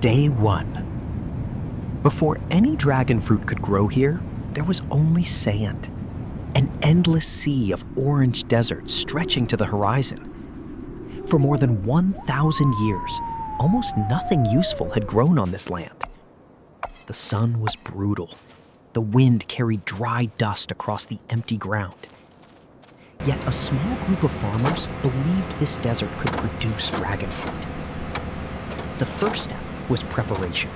Day 1. Before any dragon fruit could grow here, there was only sand. An endless sea of orange desert stretching to the horizon. For more than 1,000 years, almost nothing useful had grown on this land. The sun was brutal. The wind carried dry dust across the empty ground. Yet a small group of farmers believed this desert could produce dragon fruit. The first step was preparation.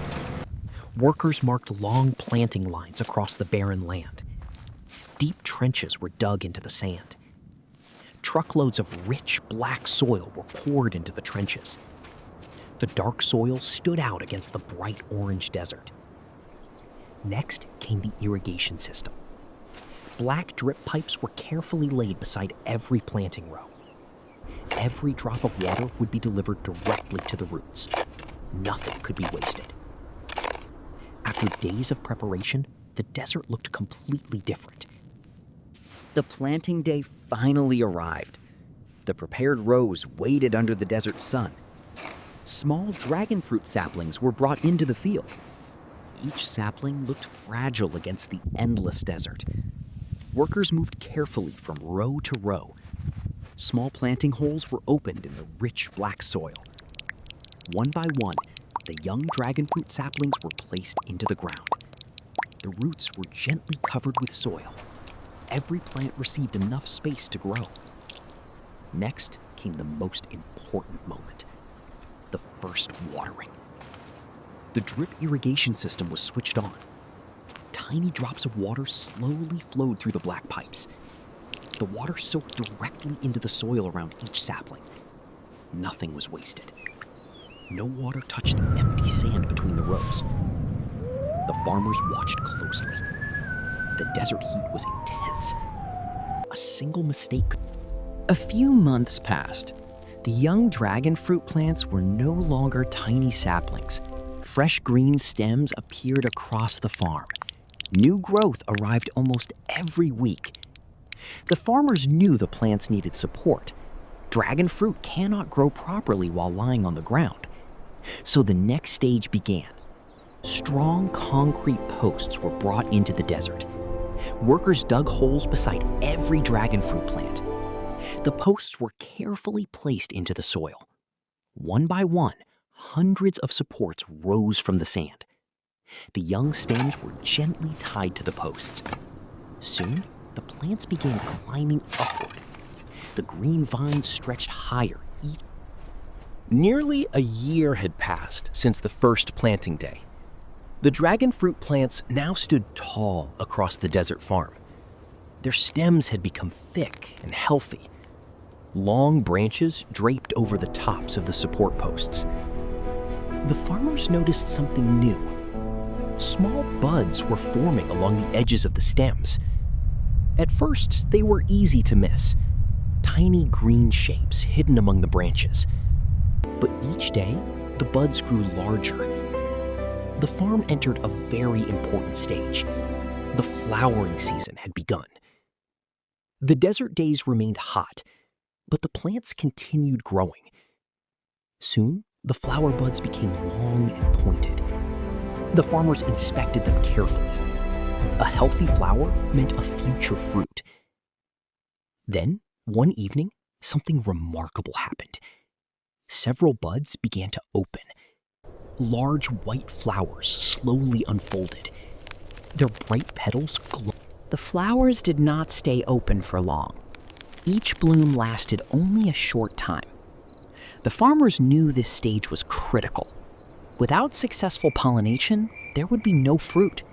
Workers marked long planting lines across the barren land. Deep trenches were dug into the sand. Truckloads of rich black soil were poured into the trenches. The dark soil stood out against the bright orange desert. Next came the irrigation system. Black drip pipes were carefully laid beside every planting row. Every drop of water would be delivered directly to the roots. Nothing could be wasted. After days of preparation, the desert looked completely different. The planting day finally arrived. The prepared rows waited under the desert sun. Small dragon fruit saplings were brought into the field. Each sapling looked fragile against the endless desert. Workers moved carefully from row to row. Small planting holes were opened in the rich black soil. One by one, the young dragon fruit saplings were placed into the ground. The roots were gently covered with soil. Every plant received enough space to grow. Next came the most important moment, the first watering. The drip irrigation system was switched on. Tiny drops of water slowly flowed through the black pipes. The water soaked directly into the soil around each sapling. Nothing was wasted. No water touched the empty sand between the rows. The farmers watched closely. The desert heat was intense. A single mistake. A few months passed. The young dragon fruit plants were no longer tiny saplings. Fresh green stems appeared across the farm. New growth arrived almost every week. The farmers knew the plants needed support. Dragon fruit cannot grow properly while lying on the ground. So the next stage began. Strong concrete posts were brought into the desert. Workers dug holes beside every dragon fruit plant. The posts were carefully placed into the soil. One by one, hundreds of supports rose from the sand. The young stems were gently tied to the posts. Soon, the plants began climbing upward. The green vines stretched higher. Nearly a year had passed since the first planting day. The dragon fruit plants now stood tall across the desert farm. Their stems had become thick and healthy. Long branches draped over the tops of the support posts. The farmers noticed something new. Small buds were forming along the edges of the stems. At first, they were easy to miss. Tiny green shapes hidden among the branches. But each day, the buds grew larger. The farm entered a very important stage. The flowering season had begun. The desert days remained hot, but the plants continued growing. Soon, the flower buds became long and pointed. The farmers inspected them carefully. A healthy flower meant a future fruit. Then, one evening, something remarkable happened. Several buds began to open. Large white flowers slowly unfolded. Their bright petals glowed. The flowers did not stay open for long. Each bloom lasted only a short time. The farmers knew this stage was critical. Without successful pollination, there would be no fruit.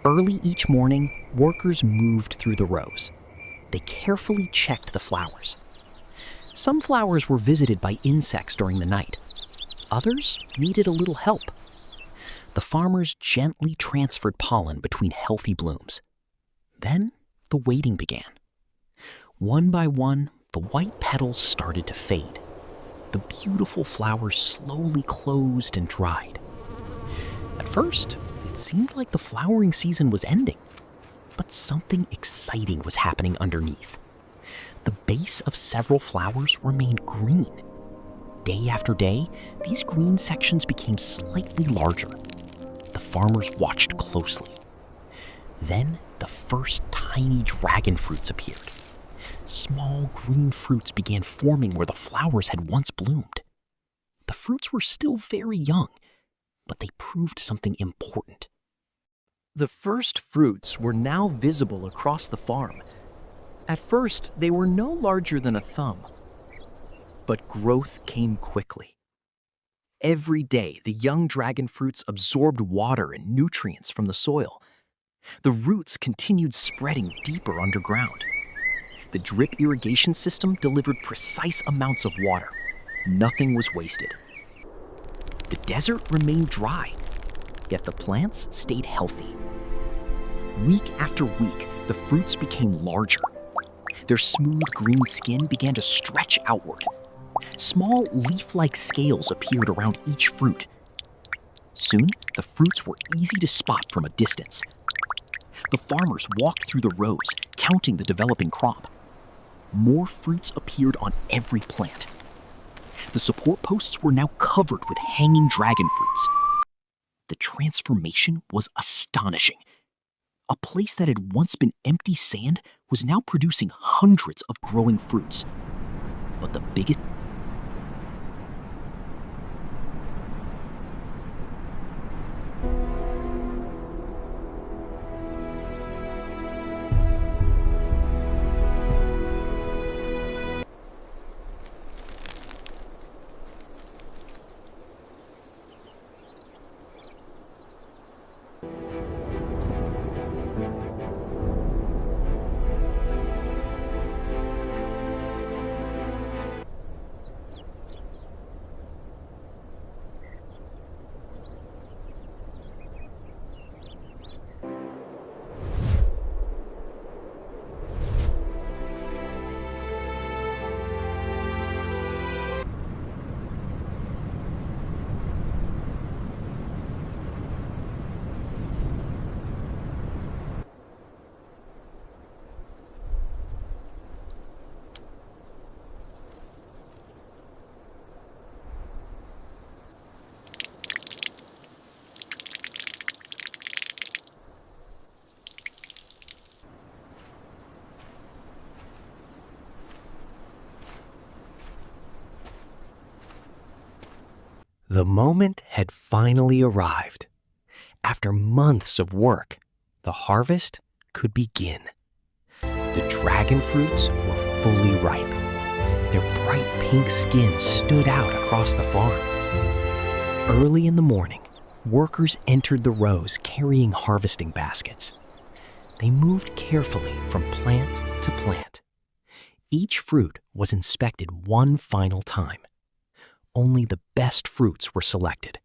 Early each morning, workers moved through the rows. They carefully checked the flowers. Some flowers were visited by insects during the night. Others needed a little help. The farmers gently transferred pollen between healthy blooms. Then the waiting began. One by one, the white petals started to fade. The beautiful flowers slowly closed and dried. At first, it seemed like the flowering season was ending, but something exciting was happening underneath. The base of several flowers remained green. Day after day, these green sections became slightly larger. The farmers watched closely. Then the first tiny dragon fruits appeared. Small green fruits began forming where the flowers had once bloomed. The fruits were still very young, but they proved something important. The first fruits were now visible across the farm. At first, they were no larger than a thumb. But growth came quickly. Every day, the young dragon fruits absorbed water and nutrients from the soil. The roots continued spreading deeper underground. The drip irrigation system delivered precise amounts of water. Nothing was wasted. The desert remained dry, yet the plants stayed healthy. Week after week, the fruits became larger. Their smooth green skin began to stretch outward. Small leaf-like scales appeared around each fruit. Soon, the fruits were easy to spot from a distance. The farmers walked through the rows, counting the developing crop. More fruits appeared on every plant. The support posts were now covered with hanging dragon fruits. The transformation was astonishing. A place that had once been empty sand was now producing hundreds of growing fruits. But the biggest The moment had finally arrived. After months of work, the harvest could begin. The dragon fruits were fully ripe. Their bright pink skin stood out across the farm. Early in the morning, workers entered the rows carrying harvesting baskets. They moved carefully from plant to plant. Each fruit was inspected one final time. Only the best fruits were selected.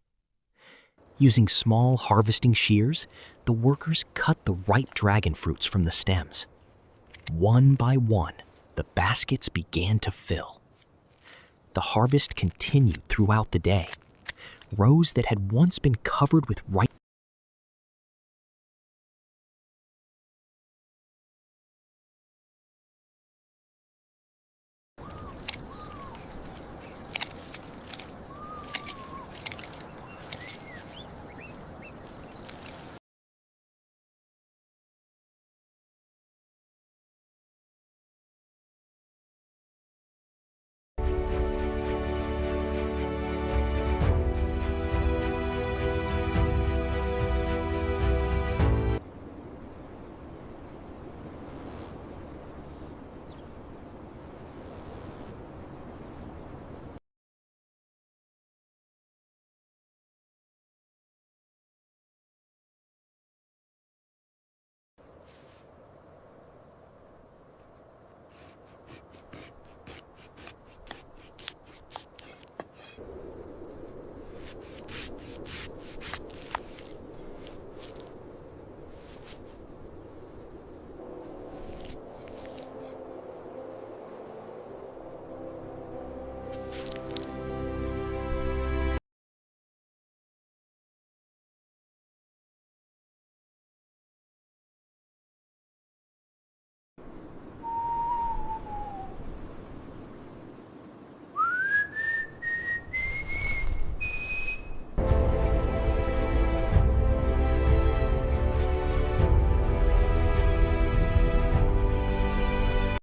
Using small harvesting shears, the workers cut the ripe dragon fruits from the stems. One by one, the baskets began to fill. The harvest continued throughout the day. Rows that had once been covered with ripe